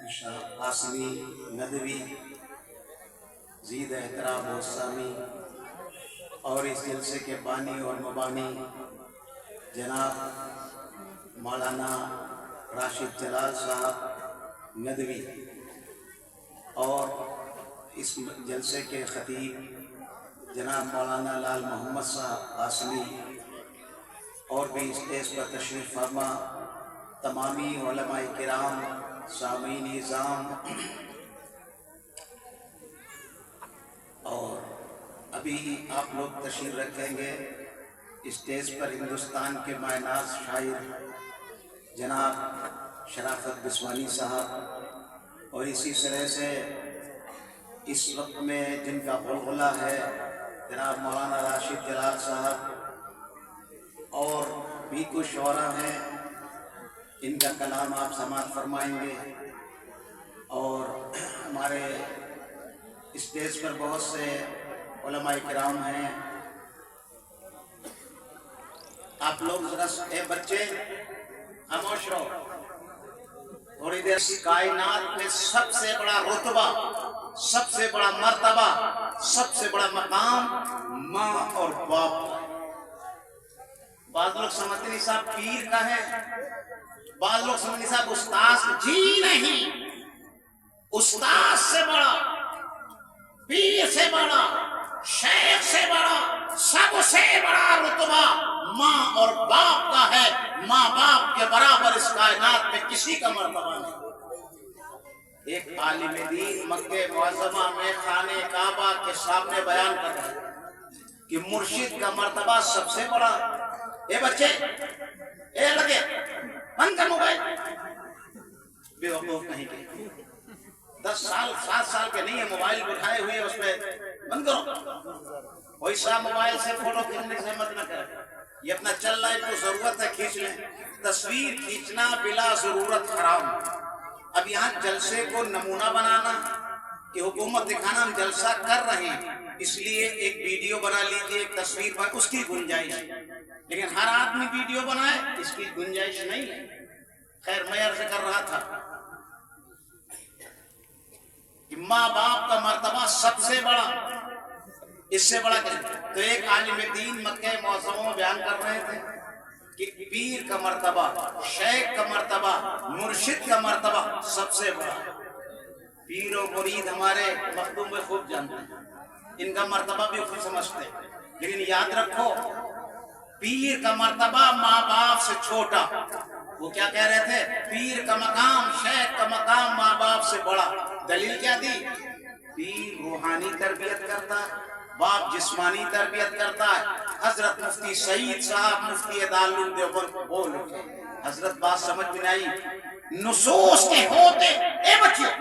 قاسمی ندوی زید احترام وسامی اور اس جلسے کے بانی اور مبانی جناب مولانا راشد جلال صاحب ندوی اور اس جلسے کے خطیب جناب مولانا لال محمد صاحب قاسمی اور بھی اسٹیج پر تشریف فرما تمامی علماء کرام سامعین نظام اور ابھی آپ لوگ تشریف رکھیں گے اسٹیج پر ہندوستان کے مائناز شاعر جناب شرافت بسوانی صاحب اور اسی طرح سے اس وقت میں جن کا غلغلہ ہے جناب مولانا راشد جلال صاحب اور بھی کچھ شعراء ہیں ان کا کلام آپ سماعت فرمائیں گے اور ہمارے اسٹیج پر بہت سے علماء کرام ہیں. آپ لوگ ذرا اے بچے خاموش رہو تھوڑی دیر. کائنات میں سب سے بڑا رتبہ، سب سے بڑا مرتبہ، سب سے بڑا مقام ماں اور باپ. بعض لوگ سمجھتے نہیں صاحب پیر کا ہے، بعض لوگ سمجھتے صاحب استاد. جی نہیں، استاد سے بڑا، پیر سے بڑا، شیخ سے بڑا، سب سے بڑا رتبہ ماں اور باپ کا ہے. ماں باپ کے برابر اس کائنات میں کسی کا مرتبہ نہیں. ایک عالم دین مکہ معظمہ میں خانہ کعبہ کے سامنے بیان کر رہے ہیں کہ مرشد کا مرتبہ سب سے بڑا. اے بچے، اے لگے بند کر موبائل. بے وقوف نہیں کہ 10 سال 7 سال کے نہیں ہے موبائل اٹھائے ہوئے اس پہ بند کرو. کوئی سا موبائل سے فوٹو کھینچنے سے مت نہ کرے. یہ اپنا چل رہا ہے تو ضرورت ہے کھینچ لیں. تصویر کھینچنا بلا ضرورت حرام. اب یہاں جلسے کو نمونہ بنانا کہ حکومت دکھانا ہم جلسہ کر رہے ہیں اس لیے ایک ویڈیو بنا لیجئے، ایک تصویر پر اس کی گنجائش، لیکن ہر آدمی ویڈیو بنائے اس کی گنجائش نہیں ہے. خیر میں عرض کر رہا تھا کہ ماں باپ کا مرتبہ سب سے بڑا، اس سے بڑا کریں. تو ایک عالم دین مکہ معظمہ میں بیان کر رہے تھے کہ پیر کا مرتبہ، شیخ کا مرتبہ، مرشد کا مرتبہ سب سے بڑا. پیر و مرید ہمارے مخدوم میں خوب جانتے ہیں، ان کا مرتبہ بھی خوب سمجھتے ہیں، لیکن یاد رکھو پیر کا مرتبہ ماں باپ سے چھوٹا. وہ کیا کہہ رہے تھے؟ پیر کا مقام، شیخ کا مقام ماں باپ سے بڑا. دلیل کیا دی؟ پیر روحانی تربیت کرتا ہے، باپ جسمانی تربیت کرتا ہے. حضرت مفتی سعید صاحب مفتی دارالعلوم دیوبند کو بول رہے حضرت بات سمجھ میں نہیں آئی. نصوص کے ہوتے، اے بچیوں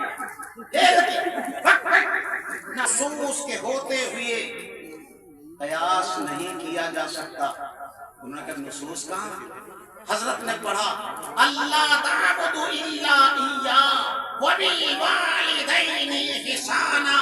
نصوص کے ہوتے ہوئے قیاس نہیں کیا جا سکتا. انہوں نے کہا نصوص کہاں؟ حضرت نے پڑھا اللہ تعبدوا الا ایاہ وبالوالدین احسانا.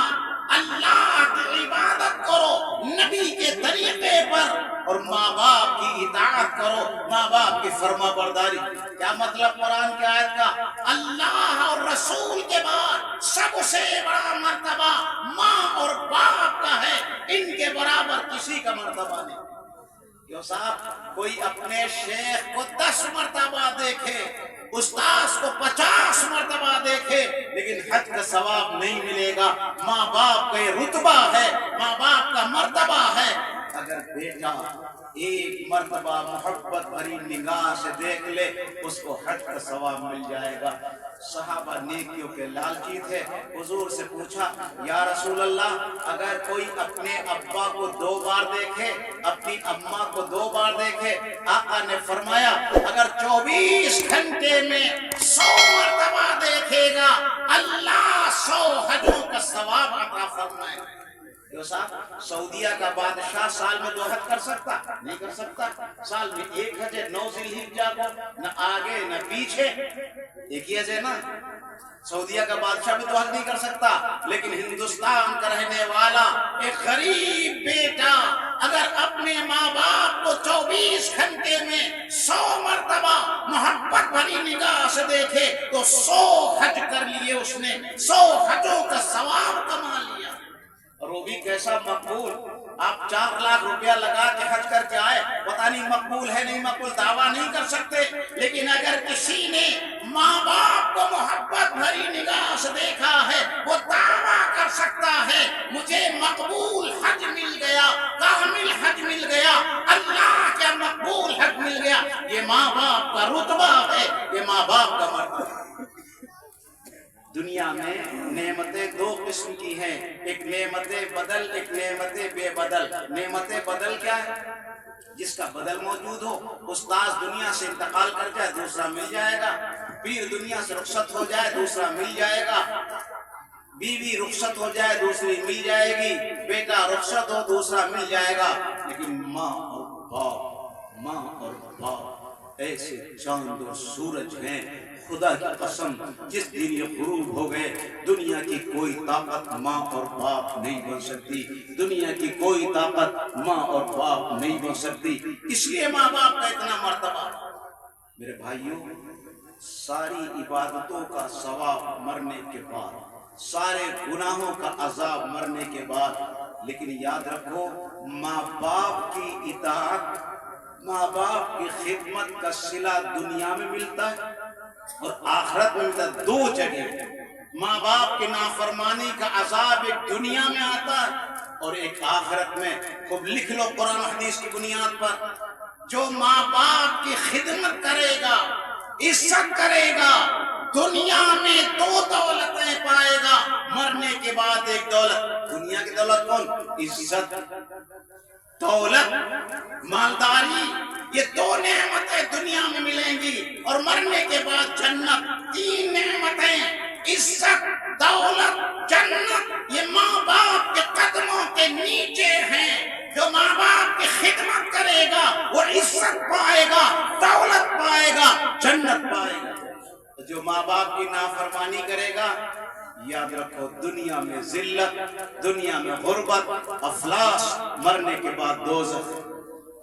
اللہ کی عبادت کرو نبی کے طریقے پر اور ماں باپ کی اطاعت کرو، ماں باپ کی فرما برداری. کیا مطلب قرآن کی آیت کا؟ اللہ اور رسول کے بعد سب سے بڑا مرتبہ ماں اور باپ کا ہے، ان کے برابر کسی کا مرتبہ نہیں. جو صاحب کوئی اپنے شیخ کو 10 مرتبہ دیکھے، استاذ کو 50 مرتبہ دیکھے، لیکن حج کا ثواب نہیں ملے گا. ماں باپ کا یہ رتبہ ہے، ماں باپ کا مرتبہ ہے. اگر بیٹا ایک مرتبہ محبت بھری نگاہ سے دیکھ لے اس کو حج کا ثواب مل جائے گا. صحابہ نیکیوں کے لالچی تھے. حضور سے پوچھا یا رسول اللہ اگر کوئی اپنے ابا کو 2 بار دیکھے، اپنی اماں کو 2 بار دیکھے، آقا نے فرمایا اگر 24 گھنٹے میں 100 مرتبہ دیکھے گا اللہ 100 حجوں کا ثواب عطا فرمائے. جو صاحب سعودیہ کا بادشاہ سال میں 2 حج کر سکتا؟ نہیں کر سکتا. سال میں 1 حج ہے، 9 ذی الحجہ کو، نہ آگے نہ پیچھے. ایک ہی حج ہے نا. سعودیہ کا بادشاہ بھی 2 حج نہیں کر سکتا، لیکن ہندوستان کا رہنے والا ایک غریب بیٹا اگر اپنے ماں باپ کو 24 گھنٹے میں 100 مرتبہ محبت بھری نگاہ سے دیکھے تو تو 100 حج کر لیے، اس نے 100 حجوں کا ثواب کما لیا۔ اور وہ بھی کیسا مقبول، آپ 4 لاکھ روپیہ لگا کے حج کر کے آئے، پتہ نہیں مقبول ہے نہیں مقبول، دعویٰ نہیں کر سکتے، لیکن اگر کسی نے ماں باپ کو محبت بھری نگاہ سے دیکھا ہے وہ دعویٰ کر سکتا ہے مجھے مقبول حج مل گیا، کامل حج مل گیا، اللہ کا مقبول حج مل گیا۔ یہ ماں باپ کا رتبہ ہے، یہ ماں باپ کا مرتبہ ہے۔ دنیا میں نعمتیں 2 قسم کی ہیں، ایک نعمت بدل، ایک نعمت بے بدل۔ نعمت بدل کیا ہے؟ جس کا بدل موجود ہو، استاذ دنیا سے انتقال کر جائے دوسرا مل جائے گا، پیر دنیا سے رخصت ہو جائے دوسرا مل جائے گا، بیوی رخصت ہو جائے دوسری مل جائے گی، بیٹا رخصت ہو دوسرا مل جائے گا، لیکن ماں اور باپ ایسے چاند اور سورج ہیں، خدا کی قسم جس دن یہ غروب ہو گئے دنیا کی کوئی طاقت ماں اور باپ نہیں بن سکتی، دنیا کی کوئی طاقت ماں اور باپ نہیں بن سکتی۔ اس لیے ماں باپ کا اتنا مرتبہ۔ میرے بھائیوں، ساری عبادتوں کا ثواب مرنے کے بعد، سارے گناہوں کا عذاب مرنے کے بعد، لیکن یاد رکھو ماں باپ کی اطاعت، ماں باپ کی خدمت کا صلہ دنیا میں ملتا ہے اور آخرت میں ملتا ہے۔ 2 جگہ ماں باپ کی نافرمانی کا عذاب ایک دنیا میں آتا ہے اور ایک آخرت میں۔ خوب لکھ لو قرآن حدیث کی بنیاد پر، جو ماں باپ کی خدمت کرے گا، عزت کرے گا، دنیا میں 2 دولتیں پائے گا، مرنے کے بعد ایک دولت۔ دنیا کی دولت کون؟ عزت، دولت، مالداری، یہ 2 نعمتیں دنیا میں ملیں گی، اور مرنے کے بعد جنت۔ 3 نعمتیں، عزت، دولت، جنت، یہ ماں باپ کے قدموں کے نیچے ہیں۔ جو ماں باپ کی خدمت کرے گا وہ عزت پائے گا، دولت پائے گا، جنت پائے گا۔ جو ماں باپ کی نافرمانی کرے گا، یاد رکھو دنیا میں ذلت، دنیا میں غربت، افلاس، مرنے کے بعد دوزخ۔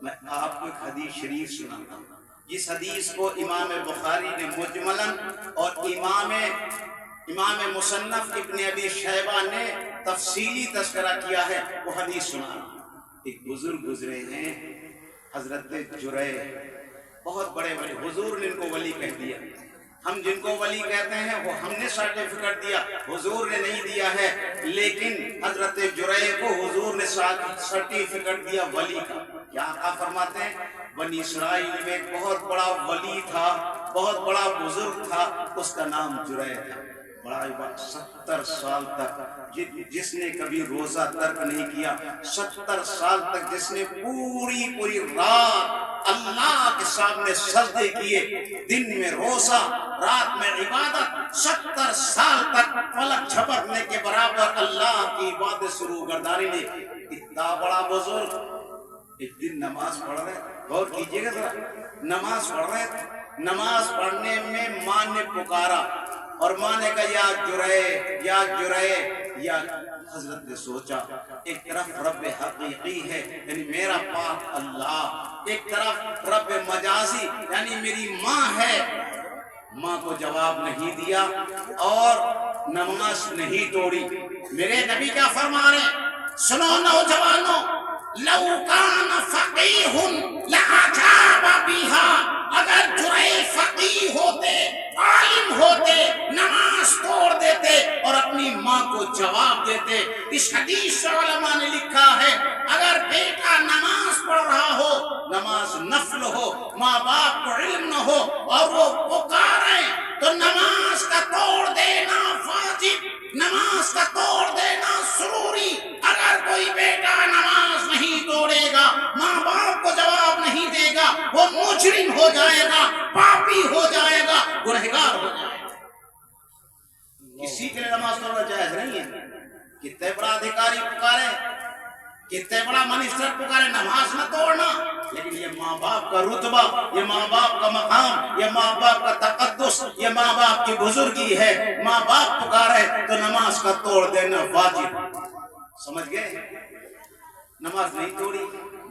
میں آپ کو ایک حدیث شریف سناتا ہوں، جس حدیث کو امام بخاری نے مجملاً اور امام مصنف ابن ابی شیبہ نے تفصیلی تذکرہ کیا ہے، وہ حدیث سنا۔ ایک بزرگ گزرے ہیں حضرت جرے، بہت بڑے ولی، حضور نے ان کو ولی کہہ دیا۔ ہم جن کو ولی کہتے ہیں وہ ہم نے سرٹیفکیٹ دیا، حضور نے نہیں دیا ہے، لیکن حضرت جرے کو حضور نے سرٹیفکیٹ دیا ولی کا۔ کیا آقا فرماتے ہیں بنی اسرائیل میں ایک بہت بڑا ولی تھا، بہت بڑا بزرگ تھا، اس کا نام جرے تھا۔ بڑا 70 سال تک جس نے کبھی روزہ ترک نہیں کیا، 70 سال تک جس نے پوری رات اللہ کے سامنے سجدے کیے، دن میں روزہ رات میں عبادت، 70 سال تک فلک جھپکنے کے برابر اللہ کی عبادت شروع گردانی نے۔ اتنا بڑا بزرگ ایک دن نماز پڑھ رہے، غور کیجئے گا ذرا، نماز پڑھ رہے تھے، نماز پڑھنے میں ماں نے پکارا اور ماں نے کہا یا جرے یا جرے، یا حضرت نے سوچا ایک طرف رب حقیقی ہے یعنی میرا پاک اللہ، ایک طرف رب مجازی یعنی میری ماں ہے، ماں کو جواب نہیں دیا اور نماز نہیں توڑی۔ میرے نبی کیا فرما رہے؟ سنو نوجوانوں، لو کان فقیہ لعجاب بہا، اگر جرے فقیہ ہوتے، عالم ہوتے، نماز توڑ دیتے اور اپنی ماں کو جواب دیتے۔ اس حدیث سے علماء نے لکھا ہے اگر بیٹا نماز پڑھ رہا ہو، نماز نفل ہو، ماں باپ کو علم نہ ہو اور وہ پکاریں تو نماز کا توڑ دینا واجب، نماز کا توڑ دینا ضروری۔ اگر کوئی بیٹا نماز نہیں توڑے گا، ماں باپ کو جواب نہیں دے گا، وہ مجرم ہو جائے گا، پاپی ہو جائے گا، گنہگار ہو جائے گا۔ کسی کے لیے نماز توڑنا جائز نہیں ہے۔ کتنے بڑا ادھیکاری پکارے، کتنے بڑا منسٹر پکارے، نماز نہ توڑنا، لیکن یہ ماں باپ کا رتبہ، یہ ماں باپ کا مقام، یہ ماں باپ کا تقدس، یہ ماں باپ کی بزرگی ہے۔ ماں باپ پکارے تو نماز کا توڑ دینا واجب۔ سمجھ گئے؟ نماز نہیں توڑی،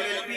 LLB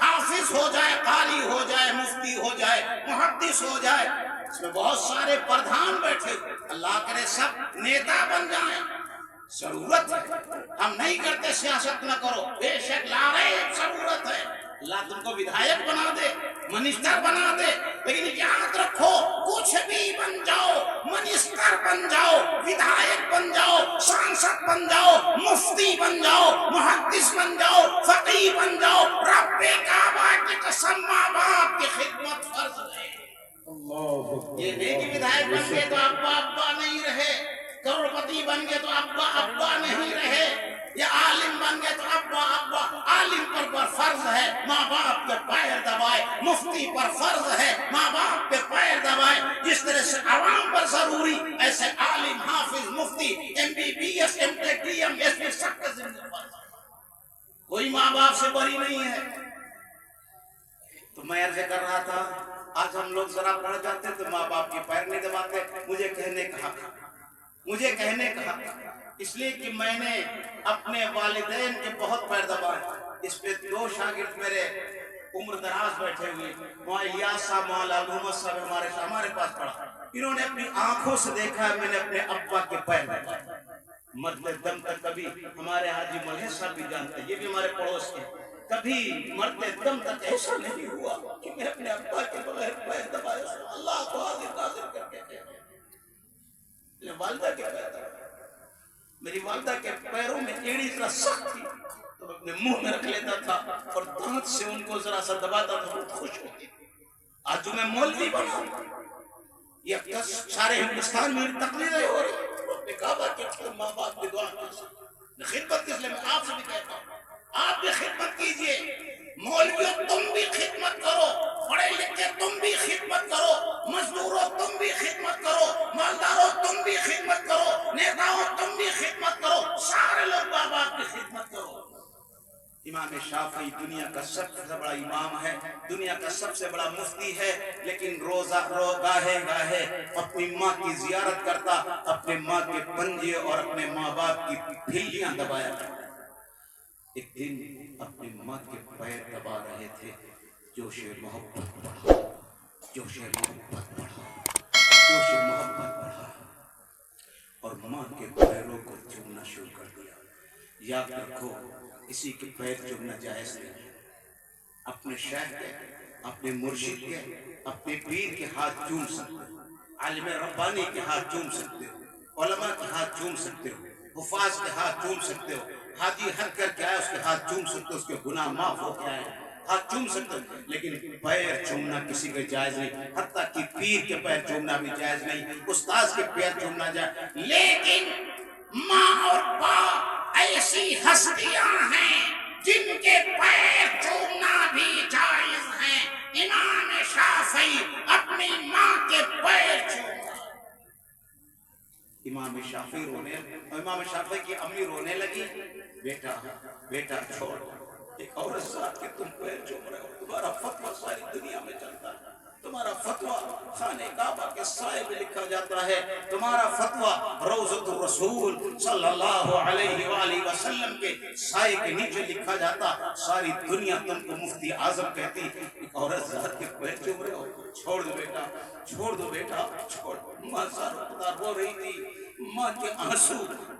حافظ ہو جائے، قاری ہو جائے، مفتی ہو جائے، محدث ہو جائے، اس میں بہت سارے پردھان بیٹھے، اللہ کرے سب نیتا بن جائیں، ضرورت ہے، ہم نہیں کرتے سیاست نہ کرو، بے شک لا رہے ضرورت ہے، اللہ تم کو ودھایک بنا دے، منسٹر بنا دے، لیکن یاد رکھو کچھ بھی بن جاؤ، منسٹر بن جاؤ، ودھایک بن جاؤ، سانسد بن جاؤ، مفتی بن جاؤ، محدث بن جاؤ، فقیہ بن جاؤ، رب کعبہ کی قسم ماں باپ کی خدمت فرض ہے۔ یہ نہیں کہ ودھایک بن گئے تو ابا ابا نہیں رہے، کروڑپتی بن گئے تو ابا ابا نہیں رہے، یا عالم بن گئے تو ابا ابا، عالم پر فرض ہے ماں باپ کے پیر دبائے، مفتی پر فرض ہے ماں باپ کے پیر دبائے، جس طرح سے عوام پر ضروری ایسے عالم، حافظ، مفتی، M B B S, M tech, D M S میں سب کا ذمہ فرض ہے، کوئی ماں باپ سے بری نہیں ہے۔ تو میں عرض کر رہا تھا آج ہم لوگ ذرا پڑھ جاتے تو ماں باپ کے پیر نہیں دباتے، مجھے کہنے کا حق، مجھے کہنے کا حق، اس لیے کہ میں نے اپنے والدین کے بہت پیر دبائے، اس پہ دو شاگرد میرے عمر دراز بیٹھے ہوئے، وہاں الیاس صاحب، وہاں لال محمد صاحب ہمارے پاس پڑھا، انہوں نے اپنی آنکھوں سے دیکھا ہے میں نے اپنے ابا کے پیر دبائے، مرتے دم تک کبھی، ہمارے حاجی ملحد صاحب بھی جانتے ہیں، یہ بھی ہمارے پڑوس کے، کبھی مرتے دم تک ایسا نہیں ہوا کہ میں اپنے ابا کے بغیر پیر دبائے، اللہ کو حاضر ناظر کر کے کہتے ہیں، والدہ کے پیر دبائے، میری والدہ کے پیروں میں ایڑی ذرا سخت تھی تو اپنے منہ میں رکھ لیتا تھا اور دانت سے ان کو ذرا سا دباتا تھا، بہت خوش ہوتی۔ آج جو میں مولوی بنا یہ سارے ہندوستان میں تقریریں ہو رہی، کعبہ کے ماں باپ کی دعا کی خدمت، اس لیے میں آپ سے بھی کہتا ہوں آپ بھی خدمت کیجئے، مولویوں تم بھی خدمت کرو، پڑھے لکھے تم بھی خدمت کرو، مزدوروں تم بھی خدمت کرو، مالداروں تم بھی خدمت کرو، نیتاؤں تم بھی خدمت کرو، سارے لوگ ماں باپ کی خدمت کرو۔ امام شافعی دنیا کا سب سے بڑا امام ہے، دنیا کا سب سے بڑا مفتی ہے، لیکن گاہے گاہے اپنی ماں کی زیارت کرتا، اپنے ماں کے پنجے اور اپنے ماں باپ کی پھلیاں دبایا کرتا۔ ایک دن اپنی ماں کے پیر دبا رہے تھے، جوش محبت بڑھا، جوش محبت بڑھا، جوش محبت بڑھا اور ماں کے پیروں کو چومنا شروع کر دیا۔ یاد رکھو کسی کے پیر چومنا جائز نہیں ہے، اپنے شیخ کے، اپنے مرشد کے، اپنے پیر کے ہاتھ چوم سکتے ہو، عالم ربانی کے ہاتھ چوم سکتے ہو، علماء کے ہاتھ چوم سکتے ہو، حفاظ کے ہاتھ چوم سکتے ہو، حاجی حج کر کے آئے اس کے ہاتھ چوم سکتے ہو، اس کے گناہ معاف ہو کے آئے ہاتھ چوم سکتے ہو، لیکن پیر چومنا کسی کا جائز نہیں، حتیٰ کہ پیر کے پیر چومنا بھی جائز نہیں، استاذ کے پیر چومنا جائز، لیکن ماں اور باپ ایسی ہستیاں ہیں جن کے پیر چومنا بھی جائز ہیں۔ امام شافعی اپنی ماں کے پیر چومنا، امام شافعی رونے، امام شافعی کی امی رونے لگی، بیٹا بیٹا چھوڑ، ایک عورت ساتھ کے تم پیر چوم رہے ہو، تمہارا فتویٰ ساری دنیا میں چلتا ہے، تمہارا فتویٰ خانہ کعبہ کے سائے میں لکھا جاتا ہے، تمہارا فتویٰ روضۃ الرسول صلی اللہ علیہ وآلہ وسلم کے سائے کے نیچے لکھا جاتا، ساری دنیا تم کو مفتی اعظم کہتی، ایک عورت ذات کے پیر چوم رہے ہو، چھوڑ دو بیٹا، چھوڑ دو بیٹا، چھوڑ۔ ماں سارا رو رہی تھی، ماں کے آنسو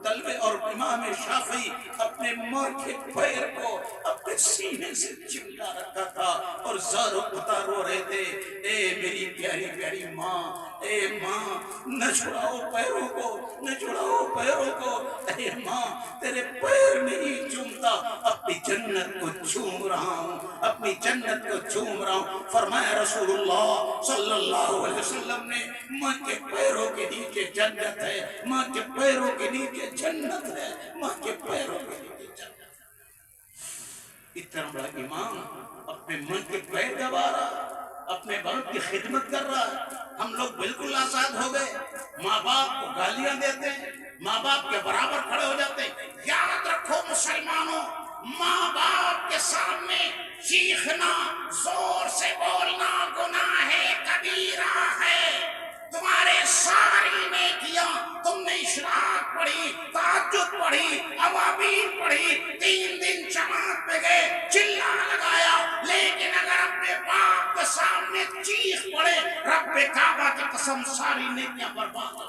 تلوے، اور امام شافعی اپنے ماں کے پیر کو اپنے سینے سے چمٹا رکھا تھا اور زاروں پتا رو رہے تھے، اے میری پیاری پیاری ماں، اے ماں نہ چھڑاؤ پیروں کو، نہ چھڑاؤ پیروں کو، اے ماں تیرے پیر نہیں چومتا، اپنی جنت کو چوم رہا ہوں، اپنی جنت کو چوم رہا ہوں۔ فرمایا رسول اللہ صلی اللہ علیہ وسلم نے، ماں کے پیروں کے نیچے جنت ہے، ماں کے پیروں کے نیچے جنت ہے، ماں کے پیروں کے نیچے جنت ہے۔ اتنا بڑا امام اپنے ماں کے پیر دبا رہا، اپنے باپ کی خدمت کر رہا ہے۔ ہم لوگ بالکل آزاد ہو گئے، ماں باپ کو گالیاں دیتے ہیں، ماں باپ کے برابر کھڑے ہو جاتے ہیں۔ یاد رکھو مسلمانوں، ماں باپ کے سامنے چیخنا، زور سے بولنا گناہ کبیرہ ہے۔ تمہارے ساری نیکیاں، تم نے اشراق پڑھی، تہجد پڑھی، اوابین پڑھی، 3 دن جماعت پہ گئے، چلا لگایا، لیکن چیخ پڑے رب کعبہ کی قسم ساری نیکیاں برباد ہو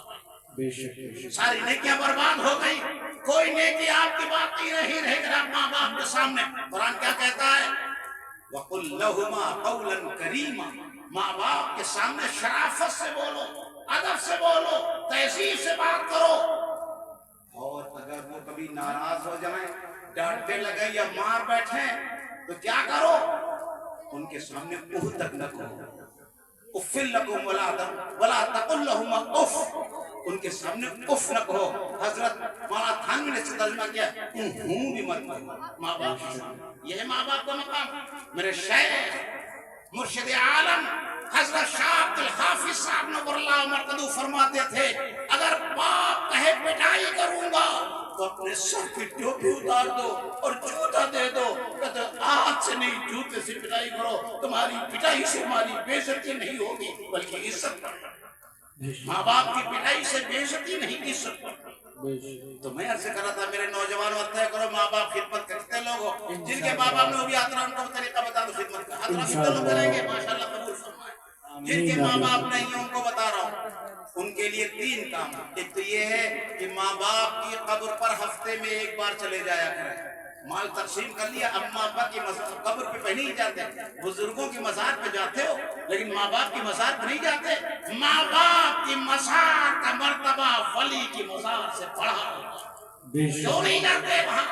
گئی، ساری نیکیاں برباد ہو گئی، کوئی نیکی آپ کی باقی نہیں رہے گا ماں باپ کے سامنے۔ قرآن کیا کہتا ہے؟ وَقُلْ لَهُمَا قَوْلًا كَرِيمًا، ماں باپ کے سامنے شرافت سے بولو، ادب سے بولو، تہذیب سے بات کرو۔ اور اگر وہ کبھی ناراض ہو جائیں، ڈانٹنے لگے یا مار بیٹھیں تو کیا کرو؟ ان کے سامنے اوہ تک نہ کہو، اُفِّل لَكُمْ وَلَا تَقُلْ لَهُمَا اُف، ان کے سامنے اف نہ کہو۔ حضرت مولانا تھانوی نے ترجمہ کیا ہوں بھی مت کہو ماں باپ کے سامنے، یہ ہے ماں باپ کا مقام۔ میرے شیخ مرشد عالم حضرت شاہ عبد الحافظ صاحب نور اللہ مرقدو فرماتے تھے اگر باپ کہے پٹائی کروں گا تو اپنے سر کی ٹوپی اتار دو اور جوتا دے دو، کہتے آج سے نہیں جوتے سے پٹائی کرو، تمہاری پٹائی سے ہماری بے عزتی نہیں ہوگی بلکہ عزت پڑے۔ ماں باپ کی پٹائی سے بے عزتی نہیں، عزت پڑے۔ تو میں عرض کر رہا تھا میرے نوجوانوں طے کرو ماں باپ خدمت کرتے لوگوں، جن کے ماں باپ نے وہ بھی آترا ان کو طریقہ بتا دو خدمت کا، آترا بھی تو لوگ کریں گے ماشاءاللہ قبول فرمائے۔ جن کے ماں باپ نہیں ہیں ان کو بتا رہا ہوں، ان کے لیے 3 کام۔ ایک تو یہ ہے کہ ماں باپ کی قبر پر ہفتے میں 1 بار چلے جایا کریں۔ مال تقسیم کر لیا، اماں ابا کی قبر پہ نہیں جاتے، بزرگوں کی مزار پہ جاتے ہو لیکن ماں باپ کی مزار پہ نہیں جاتے۔ ماں باپ کی مزار کا مرتبہ ولی کی مزار سے بڑا ہوگا، کیوں نہیں جاتے وہاں؟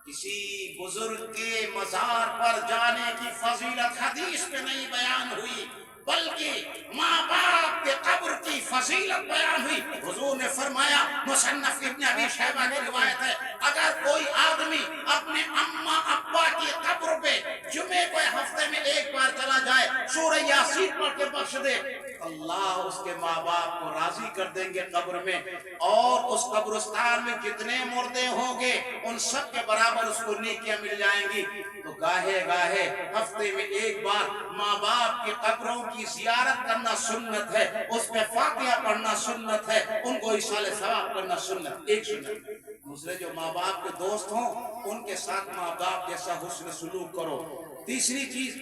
کسی بزرگ کے مزار پر جانے کی فضیلت حدیث میں نہیں بیان ہوئی بلکہ ماں باپ کے قبر کی فضیلت بیان ہوئی۔ حضور نے فرمایا، مصنف ابن ابی شیبہ کی روایت ہے، اگر کوئی آدمی اپنے اماں ابا کی قبر پہ جمعے کو ہفتے میں 1 بار چلا جائے، سورہ یاسین پڑھ کے بخش دے، اللہ اس کے ماں باپ کو راضی کر دیں گے قبر میں، اور اس قبرستان میں جتنے مردے ہوں گے ان سب کے برابر اس کو نیکیاں مل جائیں گی۔ تو گاہے گاہے ہفتے میں 1 بار ماں باپ کی قبروں کی زیارت کرنا سنت ہے، اس پہ فاتحہ پڑھنا سنت ہے، ان کو ایصال ثواب کرنا سنت، ایک سنت۔ دوسرے جو ماں باپ کے دوست ہوں ان کے ساتھ ماں باپ جیسا حسن سلوک کرو۔ تیسری چیز،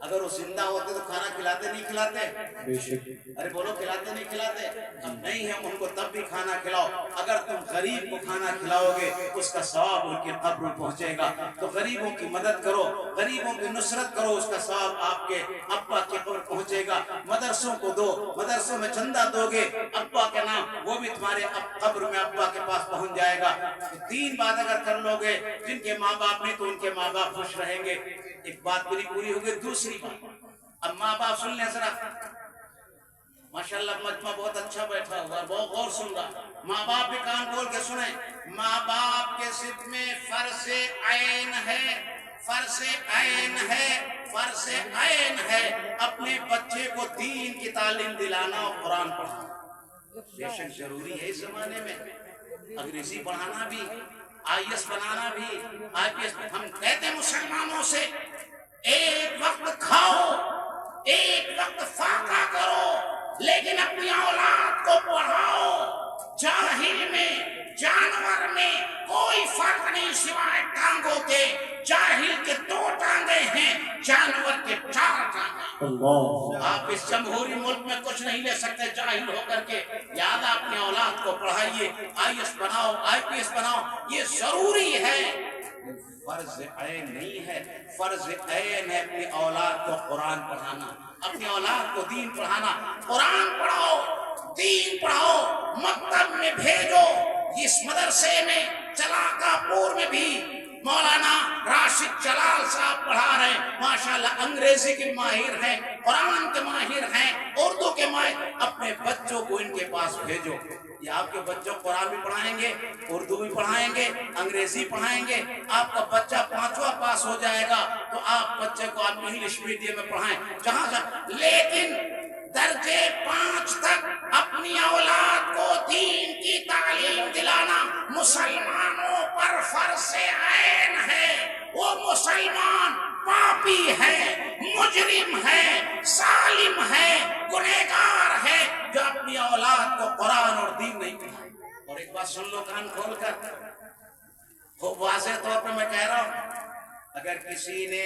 اگر وہ زندہ ہوتے تو کھانا کھلاتے نہیں کھلاتے؟ ارے بولو کھلاتے نہیں کھلاتے؟ اب نہیں ہے ان کو تب بھی کھانا کھلاؤ۔ اگر تم غریب کو کھانا کھلاؤ گے اس کا ثواب ان کے قبر پہنچے گا، تو غریبوں کی مدد کرو، غریبوں کی نصرت کرو، اس کا ثواب آپ کے ابا کے قبر پہنچے گا۔ مدرسوں کو دو، مدرسوں میں چندہ دو گے ابا کے نام، وہ بھی تمہارے قبر میں ابا کے پاس پہنچ جائے گا۔ 3 بات اگر کر لو گے، جن کے ماں باپ نہیں تو ان کے ماں باپ خوش رہیں گے۔ ایک بات میری پوری ہو گئی۔ دوسری بات، اب ماں باپ سن لیں ذرا، ماشاءاللہ مجمع بہت اچھا بیٹھا ہوا، بہت غور سن رہا۔ ماں باپ بھی کان کھول کے سنیں، ماں باپ کے ذمہ میں فرض عین ہے، فرض عین ہے، فرض عین ہے اپنے بچے کو دین کی تعلیم دلانا اور قرآن پڑھانا۔ بے شک ضروری ہے اس زمانے میں، انگریزی پڑھانا بھی، IAS بنانا بھی، IPS۔ ہم کہتے ہیں مسلمانوں سے ایک وقت کھاؤ، ایک وقت فاقہ کرو، لیکن اپنی اولاد کو پڑھاؤ۔ جاہل میں جانور میں کوئی فرق نہیں سوائے ٹانگوں کے، جاہل کے 2 ٹانگیں ہیں، جانور کے 4 ٹانگیں۔ آپ اس جمہوری ملک میں کچھ نہیں لے سکتے جاہل ہو کر کے۔ یاد اپنی اولاد کو پڑھائیے، IAS بناؤ، IPS بناؤ، یہ ضروری ہے۔ فرض عین نہیں ہے، فرض عین ہے اپنی اولاد کو قرآن پڑھانا، اپنی اولاد کو دین پڑھانا۔ قرآن پڑھاؤ، دین پڑھاؤ، مکتب میں بھیجو۔ اس مدرسے میں چلاکا پور میں بھی مولانا راشد جلال صاحب پڑھا رہے ہیں، ماشاءاللہ انگریزی کے ماہر ہیں، قرآن کے ماہر ہیں، اردو کے ماہر۔ اپنے بچوں کو ان کے پاس بھیجو، یہ آپ کے بچوں کو قرآن بھی پڑھائیں گے، اردو بھی پڑھائیں گے، انگریزی پڑھائیں گے۔ آپ کا بچہ 5واں پاس ہو جائے گا تو آپ بچے کو آپ انگلش میڈیم میں پڑھائیں جہاں لیکن درجے 5 تک اپنی اولاد کو دین کی تعلیم دلانا مسلمانوں پر فرض عین ہے۔ وہ مسلمان پاپی ہے، مجرم ہے، ظالم ہے، گنہگار ہے جو اپنی اولاد کو قرآن اور دین نہیں پڑھائے۔ اور ایک بات سن لو کان کھول کر، خوب واضح طور پر میں کہہ رہا ہوں، اگر کسی نے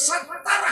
70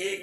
1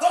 2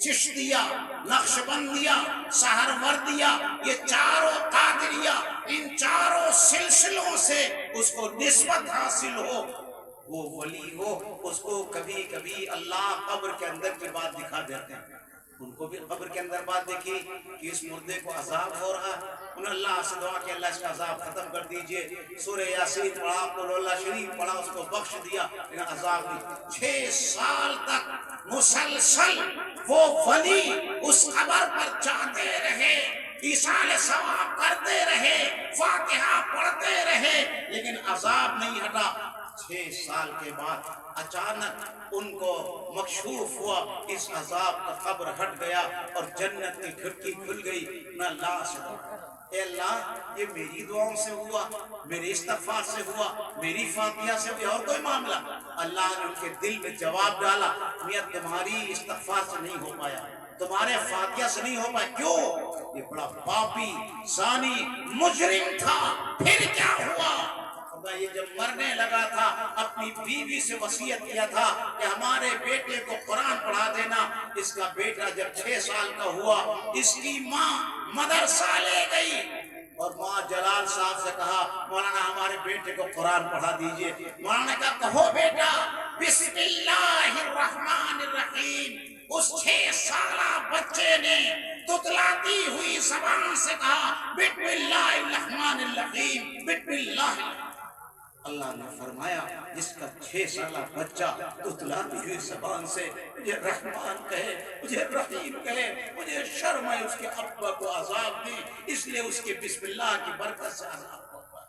چشتیہ، نقشبندیہ، سہروردیہ، یہ چاروں قادریہ، ان چاروں سلسلوں سے اس کو نسبت حاصل ہو، وہ ولی ہو، اس کو کبھی کبھی اللہ قبر کے اندر کی بات دکھا دیتے ہیں۔ ان کو بھی قبر کے اندر بات دیکھی کہ اس مردے کو عذاب ہو رہا، انہیں اللہ سے دعا کہ اللہ اس کا عذاب ختم کر دیجئے، سورہ یاسین پڑھا، قل اللہ شریف پڑھا، اس کو بخش دیا، انہیں عذاب دی۔ 6 سال تک مسلسل وہ ولی اس قبر پر جاتے رہے، ایصال ثواب کرتے رہے، فاتحہ پڑھتے رہے، لیکن عذاب نہیں ہٹا۔ 6 سال کے بعد اچانک ان کو مکشوف ہوا، اس عذاب کا قبر ہٹ گیا اور جنت کی کھڑکی کھل گئی۔ نہ اللہ سے دعا، اے اللہ یہ میری دعاؤں سے ہوا، میرے استغفار سے ہوا، میری فاتحہ سے ہوا، اور کوئی معاملہ؟ اللہ نے ان کے دل میں جواب ڈالا، میاں تمہاری استغفار سے نہیں ہو پایا، تمہارے فاتحہ سے نہیں ہو پایا۔ کیوں؟ یہ بڑا پاپی، زانی، مجرم تھا۔ پھر کیا ہوا؟ یہ جب مرنے لگا تھا اپنی بیوی سے وصیت کیا تھا کہ ہمارے بیٹے کو قرآن پڑھا دینا۔ اس کا بیٹا جب 6 سال کا ہوا، اس کی ماں مدرسہ لے گئی اور ماں جلال صاحب سے کہا مولانا ہمارے بیٹے کو قرآن پڑھا دیجئے۔ مولانا نے کہا کہو بیٹا بسم اللہ الرحمن الرحیم۔ اس 6 سالہ بچے نے تتلاتی ہوئی زبان سے کہا بسم اللہ الرحمن الرحیم، بسم اللہ۔ اللہ نے فرمایا جس کا 6 سالہ بچہ تتلاتی ہوئی زبان سے مجھے رحمان کہے، مجھے رحیم کہے، مجھے شرم ہے اس کے ابا کو عذاب دی، اس لیے اس کے بسم اللہ کی برکت سے عذاب ہوتا ہے۔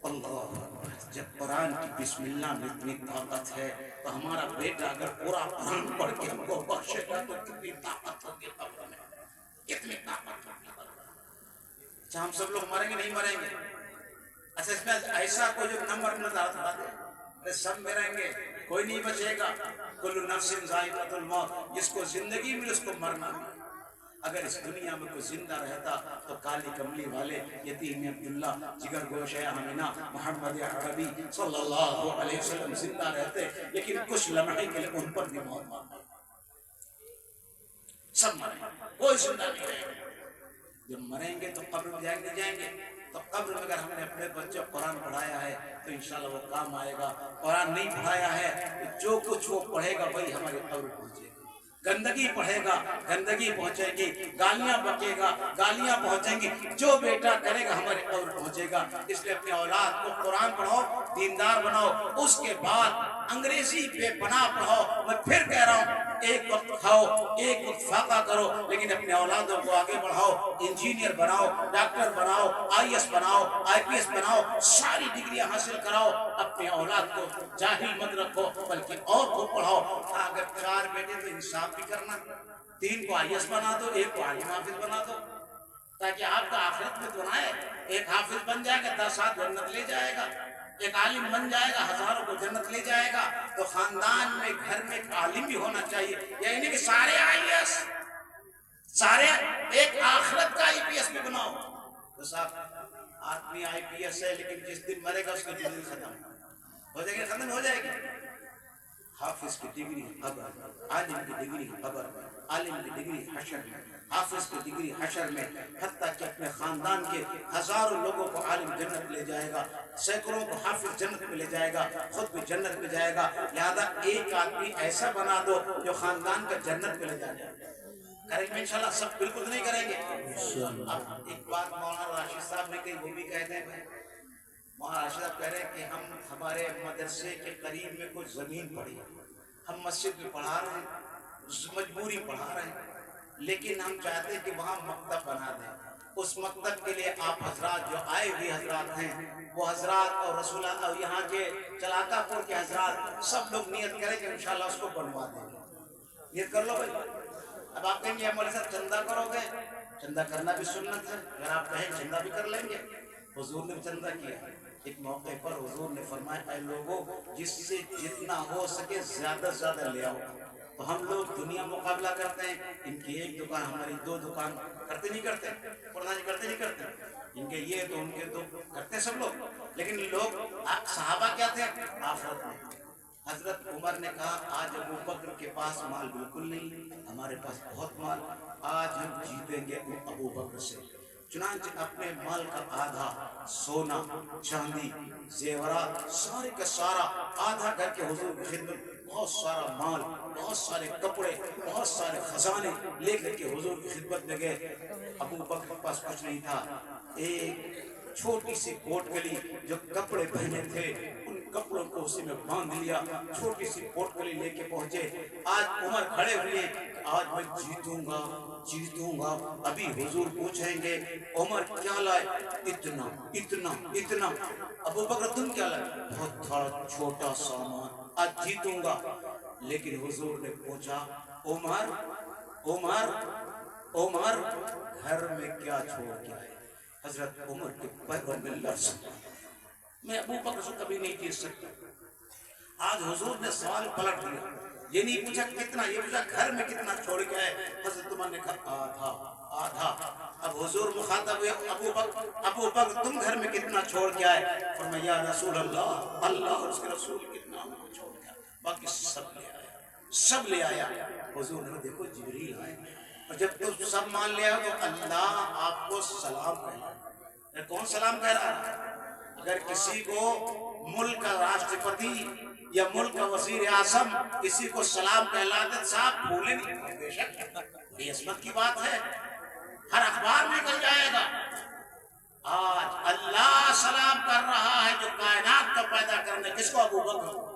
اللہ، جب قرآن کی بسم اللہ میں اتنی طاقت ہے تو ہمارا بیٹا اگر پورا قرآن پڑھ کے ہم کو بخشے گا تو کتنی طاقت ہوگی قبر میں، کتنی طاقت ہوگی قبر میں۔ اچھا ہم سب لوگ مریں گے نہیں مریں گے؟ اچھا اس میں ایسا کوئی جو نمبر نظر آتا، سب مریں گے، کوئی نہیں بچے گا۔ کل نفس ذائقۃ الموت، جس کو زندگی ملی اس کو مرنا بھی۔ اگر اس دنیا میں کوئی زندہ رہتا تو کالی کملی والے یتیم عبداللہ، جگر گوش آمنہ، محمد عربی صلی اللہ علیہ وسلم زندہ رہتے، لیکن کچھ لمحے کے لیے ان پر بھی موت مارنا، سب مریں گے، کوئی زندہ نہیں رہے گا۔ جب مریں گے تو قبر میں جائیں گے تو قبر میں اگر ہم نے اپنے بچے قرآن پڑھایا ہے تو انشاءاللہ وہ کام آئے گا، قرآن نہیں پڑھایا ہے تو جو کچھ وہ پڑھے گا وہی ہمارے قبر پہنچے گا۔ گندگی پڑھے گا، گندگی پہنچے گی، گالیاں بکے گا، گالیاں پہنچیں گی، جو بیٹا کرے گا ہمارے قبر پہنچے گا۔ اس لیے اپنے اولاد کو قرآن پڑھاؤ، دیندار بناؤ، اس کے بعد انگریزی بے پناہ پڑھاؤ۔ میں پھر کہہ رہا ہوں ایک وقت کھاؤ، ایک وقت فاقہ کرو، لیکن اپنے اولادوں کو آگے بڑھاؤ، انجینئر بناؤ، ڈاکٹر بناؤ، IAS بناؤ، IPS بناؤ، ساری ڈگریاں حاصل کراؤ۔ اپنے اولاد کو جاہل مت رکھو بلکہ اور کو پڑھاؤ۔ اگر 4 بیٹے تو انصاف بھی کرنا، 3 کو IAS بنا دو، 1 کو عالم حافظ بنا دو، تاکہ آپ کا آخرت میں تو آئے۔ ایک حافظ بن جائے گا 10 سال جنت لے جائے گا، ایک عالم بن جائے گا ہزاروں کو جنت لے جائے گا۔ تو خاندان میں گھر میں ایک عالم بھی ہونا چاہیے، یعنی نہیں کہ سارے IAS، سارے ایک آخرت کا IPS بھی بناؤ۔ تو صاحب آدمی IPS ہے لیکن جس دن مرے گا اس کی ڈگری ختم ہو جائے گی، ختم ہو جائے گی۔ حافظ کی ڈگری قبر، عالم کی ڈگری قبر، عالم کی ڈگری حشر میں، حافظ کی ڈگری حشر میں، حتیٰ کہ اپنے خاندان کے ہزاروں لوگوں کو عالم جنت لے جائے گا، سینکڑوں کو حافظ جنت میں لے جائے گا، خود بھی جنت میں جائے گا۔ لہذا ایک آدمی ایسا بنا دو جو خاندان کا جنت میں لے جائے۔ کریں گے انشاءاللہ، سب بالکل نہیں کریں گے۔ اب ایک بات مولانا راشد صاحب نے کہی، وہ بھی کہہ دیں۔ مولانا راشد صاحب کہہ رہے ہیں کہ ہمارے مدرسے کے قریب میں کوئی زمین پڑی ہے، ہم مسجد میں پڑھا رہے ہیں، مجبوری پڑھا رہے ہیں، لیکن ہم چاہتے ہیں کہ وہاں مکتب بنا دیں۔ اس مکتب کے لیے آپ حضرات جو آئے ہوئے حضرات ہیں، وہ حضرات اور رسول اللہ یہاں کے چلاکا پور کے حضرات سب لوگ نیت کریں کہ انشاءاللہ اس کو بنوا دیں گے۔ نیت کر لو بھائی۔ اب آپ کہیں گے مولوی صاحب چندہ کرو گے، چندہ کرنا بھی سنت ہے، اگر آپ کہیں چندہ بھی کر لیں گے۔ حضور نے چندہ کیا، ایک موقع پر حضور نے فرمایا اے لوگوں جس سے جتنا ہو سکے زیادہ زیادہ لے آؤ۔ تو ہم لوگ دنیا مقابلہ کرتے ہیں، ان کی 1 دکان ہماری 2 دکان، کرتے نہیں کرتے؟ قرآن کرتے نہیں کرتے؟ ان کے یہ تو ان کے تو کرتے سب لوگ، لیکن لوگ صحابہ کیا تھے؟ آخرت میں حضرت عمر نے کہا آج ابو بکر کے پاس مال بالکل نہیں، ہمارے پاس بہت مال، آج ہم جیتیں گے ابو بکر سے۔ چنانچہ اپنے مال کا آدھا سونا چاندی زیورات سارے کا سارا آدھا کر کے حضور کی خدمت، بہت سارا مال، بہت سارے کپڑے، بہت سارے خزانے لے کر کے حضور کی خدمت میں گئے۔ ابو بکر کے پاس کچھ نہیں تھا، ایک چھوٹی سی کوٹ گلی جو کپڑے پہنے تھے ان کپڑوں کو اسی میں باندھ لیا، چھوٹی سی کوٹ گلی لے کے پہنچے۔ آج عمر کھڑے ہوئے کہ آج میں جیتوں گا جیتوں گا۔ ابھی حضور پوچھیں گے عمر کیا لائے؟ اتنا اتنا اتنا۔ ابو بکر تم کیا لائے؟ بہت تھوڑا چھوٹا سامان، آج جیتوں گا۔ لیکن حضور نے پوچھا عمر عمر عمر گھر میں کیا چھوڑ کے آئے؟ حضرت عمر کے پیروں میں لرز، میں ابو بکر سے کبھی نہیں جیت سکتا۔ آج حضور نے سوال پلٹ دیا، یہ نہیں پوچھا کتنا، یہ پوچھا گھر میں کتنا چھوڑ کے آئے؟ حضرت عمر نے کہا آدھا آدھا۔ اب حضور مخاطب ہوئے ابو بکر تم گھر میں کتنا چھوڑ کے آئے؟ فرمایا یا رسول اللہ، اللہ اور اس کے رسول کتنا چھوڑ کے آئے؟ باقی سب لے آیا، سب لے آیا۔ حضور نے دیکھو جبریل آئے، اور جب تم سب مان لیا تو اللہ آپ کو سلام کہہ رہا۔ کون سلام کہہ رہا ہے؟ اگر کسی کو ملک کا راشٹرپتی یا ملک کا وزیر اعظم کسی کو سلام کہلاتے صاحب بھولے نہیں، بے شک یہ عصمت کی بات ہے، ہر اخبار میں نکل جائے گا۔ آج اللہ سلام کر رہا ہے جو کائنات کا پیدا کرنے، کس کو؟ ابو بکر۔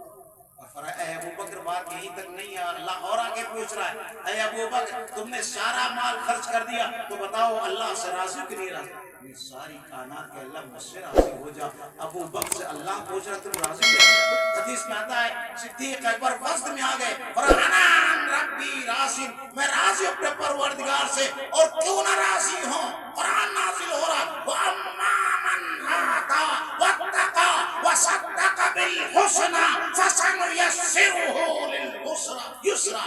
اے ابو بکر بات یہیں تک نہیں ہے، اللہ اور آگے پوچھ رہا ہے اے ابو بکر تم نے سارا مال خرچ کر دیا تو بتاؤ اللہ سے راضی کہ نہیں راضی؟ یہ ساری کائنات کے اللہ مجھ سے راضی ہو جا۔ ابو بکر سے اللہ پوچھ رہا تم راضی ہو؟ حدیث میں آتا ہے صدیق اکبر وسط میں آ گئے، فرحانا ربی راضی، میں راضی اپنے پروردگار سے، اور کیوں نہ راضی ہوں؟ قرآن نازل ہو رہا وَأَمَّا مَنْ آتَى وَاتَّقَى وَصَدَّقَ بِالْحُسْنَى فَسَنُيَسِّرُهُ لِلْعُسْرَى یسرا،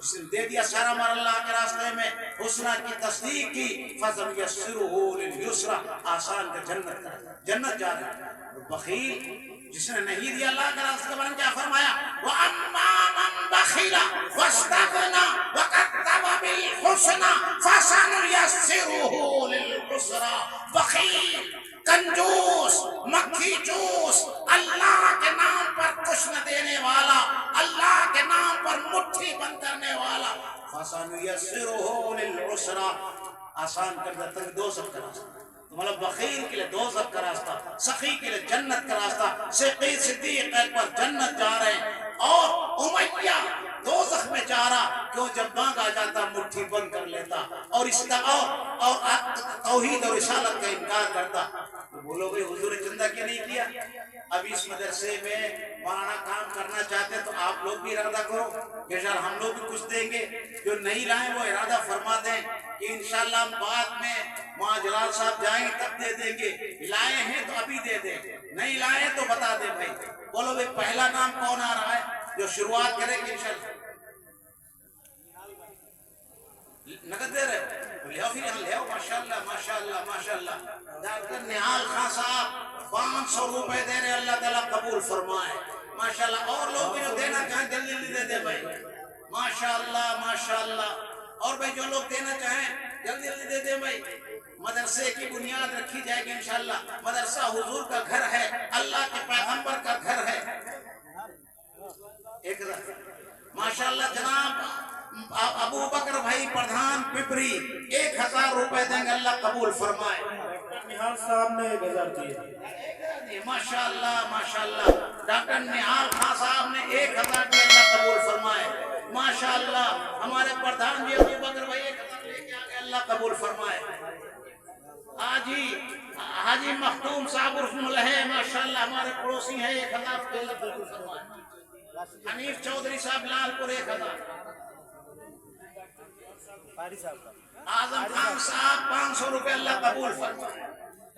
جس نے دے دیا سارا مال اللہ کے راستے میں، حسنہ کی تصدیق کی، فَسَنُيَسِّرُهُ لِلْعُسْرَى آسان کا جنت جا رہا ہے۔ بخیل جس نے نہیں دیا اللہ کے راستے میں، کیا فرمایا وَأَمَّا مَنْ بَخِلَ وَاسْتَغْنَى وَكَذَّبَ بِالْحُسْنَى فَسَنُيَسِّرُهُ لِلْعُسْرَى۔ بخیل، کنجوس، مکھی چوس، اللہ کے نام پر کچھ نہ دینے والا، اللہ کے نام پر مٹھی بند کرنے والا، فَسَنُيَسِّرُهُ لِلْعُسْرَى آسان کر دیتا ہے دوزخ کا راستہ۔ تو مطلب بخیل کے لئے دوزخ کا راستہ، سخی کے لئے جنت کا راستہ۔ صدیق اکبر جنت جا رہے ہیں اور امیہ دوزخ میں جا رہا، کیوں؟ جب مانگ آ جاتا مٹھی بند کر لیتا اور توحید اور رسالت کا انکار کرتا۔ تو بولو بھئی حضور چندہ کیا نہیں کیا؟ اب اس مدرسے میں مولانا کام کرنا چاہتے ہیں تو آپ لوگ بھی ارادہ کرو کہ شاید ہم لوگ بھی کچھ دیں گے، جو نہیں لائیں وہ ارادہ فرما دیں کہ انشاءاللہ ہم بعد میں وہاں جلال صاحب جائیں گے تب دے دیں گے، لائے ہیں تو ابھی دے دیں، نہیں لائے تو بتا دیں بھائی۔ بولو بھائی پہلا نام کون آ رہا ہے جو شروعات کرے گی انشاءاللہ؟ نقد دے رہے لے آؤ، پھر یہاں لے آؤ، ماشاءاللہ ماشاءاللہ ماشاءاللہ۔ ڈاکٹر نہال خان صاحب 500 روپے دے رہے، اللہ تعالیٰ قبول فرمائے ماشاءاللہ۔ اور لوگ بھی جو دینا چاہیں جلدی جلدی دے دیں بھائی، ماشاءاللہ ماشاءاللہ۔ اور بھائی جو لوگ دینا چاہیں جلدی جلدی دے دیں بھائی۔ مدرسے کی بنیاد رکھی جائے گی انشاءاللہ۔ مدرسہ حضور کا گھر ہے، اللہ کے پیغمبر کا گھر ہے۔ ایک ماشاءاللہ جناب ابو بکر بھائی پردھان پپری 1000 روپے دیں گے، اللہ قبول فرمائے۔ نہال صاحب نے 1000 دیے، ماشاءاللہ ماشاءاللہ۔ ڈاکٹر نہال خان صاحب نے 1000 دیا، اللہ قبول فرمائے ماشاءاللہ۔ ہمارے پردھان جی ابو بکر بھائی 1000 لے کے آگے، اللہ قبول فرمائے۔ حاجی مختوم صاحب عرف ملہے ماشاءاللہ ہمارے پڑوسی ہیں، 1000 اللہ قبول فرمائے۔ حنیف چودھری صاحب لال پور 1000۔ اعظم خان صاحب 500 روپے، اللہ قبول فرمائے۔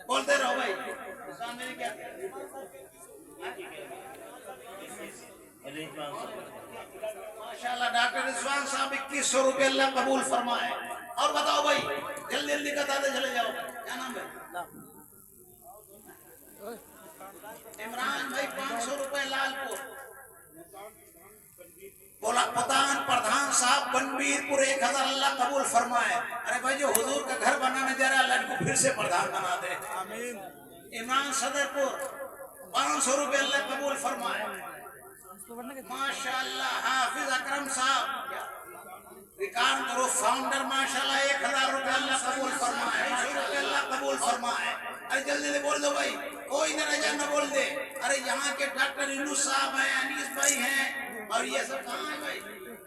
بولتے رہو بھائی۔ ماشاءاللہ ڈاکٹر رضوان صاحب 2100 روپے، اللہ قبول فرمائے۔ اور بتاؤ بھائی جلدی جلدی بتاتے چلے جاؤ، کیا نام ہے؟ عمران بھائی 500 روپے لال پور۔ پردھان صاحب بنبیر پور 1000 اللہ قبول فرمائے. ارے بھائی جو حضور کا گھر بنانے جا رہا ہے اللہ کو پھر سے پردھان بنا دے. عمران صدر پور 500 روپے اللہ قبول فرمائے. ماشاءاللہ حافظ اکرم صاحب ریکارڈ کرو فاؤنڈر ماشاءاللہ 1000 روپے اللہ قبول فرمائے. 200 روپے اللہ قبول فرمائے. ارے جلدی سے بول دو بھائی, کوئی نہ رہ جائے نہ بول دے. ارے یہاں کے ڈاکٹر یونس صاحب ہیں, انیس بھائی ہیں, اور یہ سب کہاں ہیں بھائی,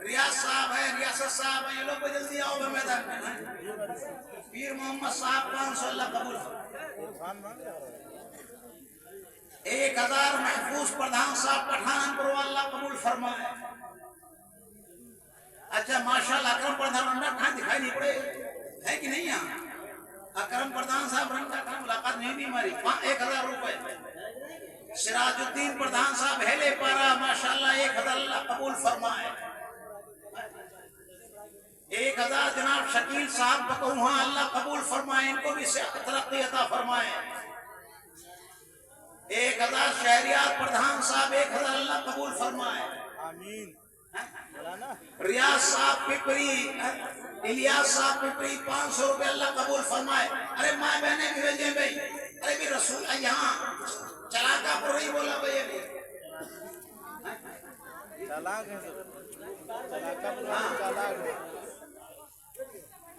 ریاض صاحب ہیں, ریاست صاحب ہیں, یہ لوگ جلدی آؤ بھائی میدان میں. پیر محمد صاحب 500 اللہ قبول فرمائے. 1000 محفوظ پردھان صاحب پٹھان پور اللہ قبول فرمائے. اچھا ماشاءاللہ اکرم پردھان رنگا کہاں دکھائی نہیں پڑے ہے کہ نہیں یہاں؟ اکرم پردھان صاحب رنگا کہاں ملاقات نہیں بھی ہماری. 1000 روپے. سراج الدین پردھان صاحب ہیلے پارا ماشاءاللہ 1000 اللہ قبول فرمائے. 1000 جناب شکیل صاحب بکوہاں اللہ قبول فرمائے, ان کو بھی صحت ترقی عطا فرمائے. 1000 شہریار پردھان صاحب 1000 اللہ قبول فرمائے. آمین. ریاض صاحب پپری, الیاس صاحب پپری 500 روپے اللہ قبول فرمائے. ارے ماں بہنیں بھی بھیجیں بھائی. ارے بھی رسول یہاں چلاکا پر نہیں بولا بھائی ابھی چلاک ہے چلاکا پر چلاک ہے.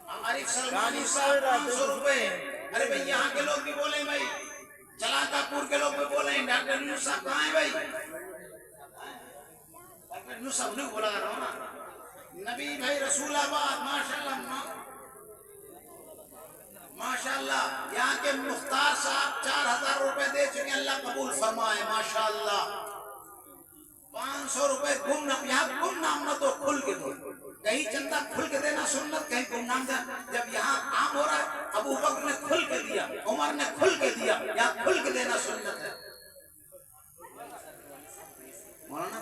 عارف سلمانی صاحب 500 روپے. ارے بھائی یہاں کے لوگ بھی بولیں بھائی, چلاکا پور کے لوگ بھی بولیں. ڈاکٹر یونس صاحب کہاں ہیں بھائی؟ ڈاکٹر یونس صاحب نہیں بولا رہا ہوں نا. نبی بھائی رسول آباد ماشاءاللہ ماشاءاللہ. یہاں کے مختار صاحب 4000 روپے دے چکے, اللہ قبول فرمائے ماشاءاللہ. 500 روپے گم نام, یہاں گم نام نہ تو کھل کے دو. کہیں چندہ کھل کے دینا سنت, کہیں گم نام دینا. جب یہاں عام ہو رہا ہے, ابو بکر نے کھل کے دیا, عمر نے کھل کے دیا, یہاں کھل کے دینا سنت ہے. مولانا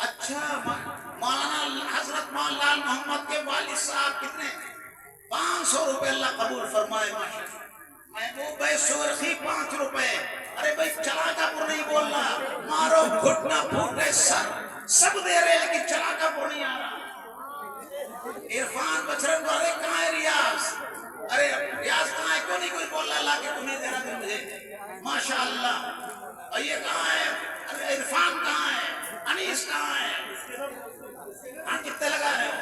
اچھا مولانا حضرت مولانا لال محمد کے والد صاحب کتنے 500 روپے اللہ قبول فرمائے ماشاءاللہ. محبوب سورخی 5 روپے. ارے بھائی چلاکا پور نہیں بولنا, مارو گھٹنا پھوٹے سر سب دے رہے لیکن چلاکا پور نہیں آ رہا. عرفان بچرن کو ارے کہاں ہے ریاض؟ ارے ریاض کہاں ہے, کیوں نہیں کوئی بول رہا لا کے تمہیں دے رہا مجھے ماشاءاللہ. اور یہ کہاں ہے, ارے عرفان کہاں ہے, انیس کہاں ہے؟ ہاں کتنے لگا رہے ہو؟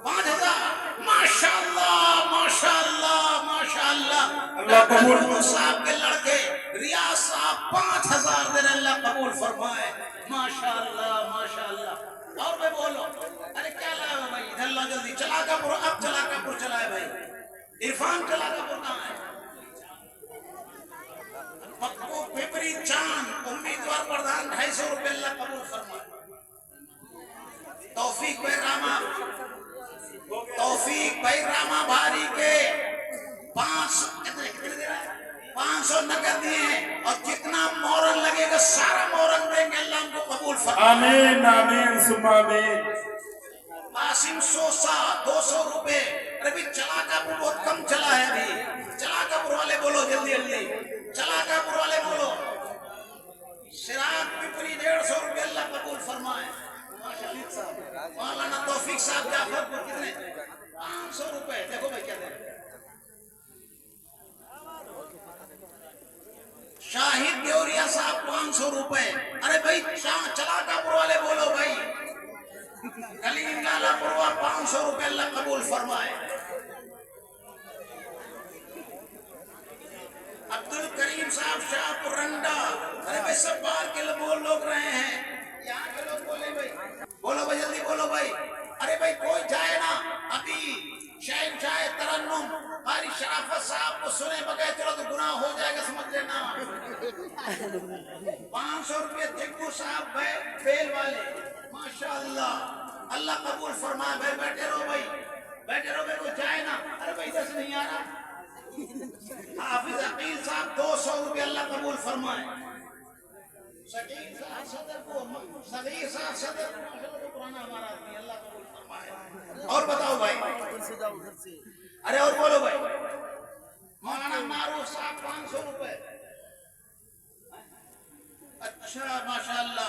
5000 ماشاءاللہ ماشاءاللہ ماشاءاللہ. اللہ قبول صاحب کے لڑکے ریاض صاحب 5000 دے رہے, اللہ قبول فرمائے ماشاءاللہ ماشاءاللہ. اور میں بولو ارے کیا لائے ہو بھائی, ادھر لا جلدی. چلاکا پور, اب چلاکا پور چلائے بھائی. عرفان چلاکا پور کہاں ہے؟ مکو پپری چاند امیدوار پردھان 250 روپے اللہ قبول فرمائے. توفیق بھائی راما بھاری کے 500 نقد دیے, اور جتنا مورن لگے گا سارا مورن دیں گے, اللہ ان کو قبول فرمائے. آمین آمین ثم آمین. قاسم سوسا 200 روپے. ارے بھی چلاکا پور بہت کم چلا ہے ابھی. چلاکا پور والے بولو جلدی جلدی, چلاکا پور والے بولو. شراک پپری 150 روپے اللہ قبول فرمائے. مولانا توفیق صاحب جعفر پور کتنے 500 روپے. دیکھو بھائی کیا دے رہے. شاہد دیوریا صاحب 500 روپے. ارے بھائی چلاکا پور والے بولو بھائی. کلیم لالا پروا 500 روپے اللہ قبول فرمائے. عبد الکریم صاحب شاہ پرنڈا. ارے بھائی سب باہر کے لوگ رہے ہیں, یہاں کے لوگ بولے بھائی, بولو بھائی جلدی بولو بھائی. ارے بھائی کوئی جائے نا ابھی شہنشاہ ترنم قاری شرافت صاحب کو سنے بغیر چلو تو گناہ ہو جائے گا, سمجھ لینا. 500 روپے جگو صاحب بیل والے ماشاءاللہ, اللہ قبول فرمائے. بھائی بیٹھے رہو بھائی, بیٹھے رہو بھائی, کوئی جائے نا. ارے بھائی ادھر سے نہیں آ رہا. حافظ عقیل صاحب 200 روپے اللہ قبول فرمائے. شکیل صاحب صدر کو, صغیر صاحب صدر کو پرانا ہمارا آدمی, اللہ قبول فرمائے. اور بتاؤ بھائی, ارے اور بولو بھائی. مولانا معروف صاحب 500 روپے. اچھا ماشاءاللہ.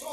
100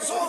100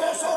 200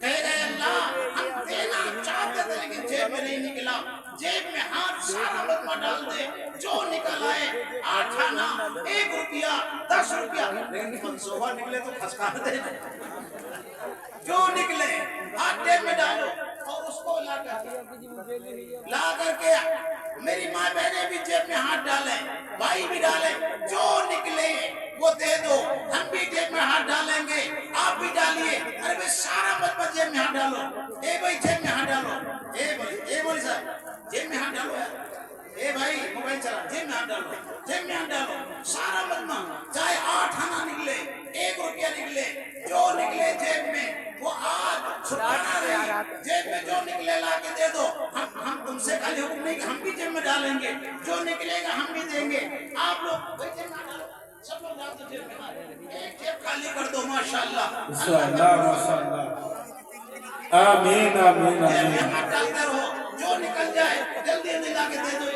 کہے گئے اللہ ہم دینا چاہتے تھے لیکن جیب میں نہیں نکلا، جیب میں ہاتھ سارا لقمہ ڈال دے، جو نکل آئے 8 آنا 1 روپیہ 10 روپیہ، لیکن منصوبہ نکلے تو خسکار دے، جو نکلے ہاتھ جیب میں ڈالو اور اس کو لا کر کے میری ماں بہنیں بھی جیب میں ہاتھ ڈالیں، بھائی بھی ڈالیں، جو نکلے وہ دے دو، ہم بھی جیب میں ہاتھ ڈالیں گے، آپ بھی ڈالیے، ارے بھائی سارا مجمع جیب میں ہاتھ ڈالو، اے بھائی جیب میں ہاتھ ڈالو، اے بھائی صاحب جیب میں ہاتھ ڈالو یار، اے بھائی موبائل چلا جیب میں ہاتھ ڈالو، جیب میں ہاتھ ڈالو، سارا مجمع چاہے 8 آنا نکلے 1 روپیہ نکلے، جو نکلے جیب میں وہ آج چھپانا رہی، جیب میں جو نکلے لا کے دے دو، ہم تم سے خالی حکم نہیں کہ ہم بھی جیب میں ڈالیں گے، جو نکلے گا ہم بھی دیں گے، آپ لوگ بھائی جیب میں ڈالو، سب لوگ ڈال دو جیب میں، ایک جیب خالی کر دو ماشاءاللہ، ماشاءاللہ آمین آمین جیب میں آمین ہاتھ ڈالتے رہو، جو نکل جائے جلدی جلدی لا کے دے دو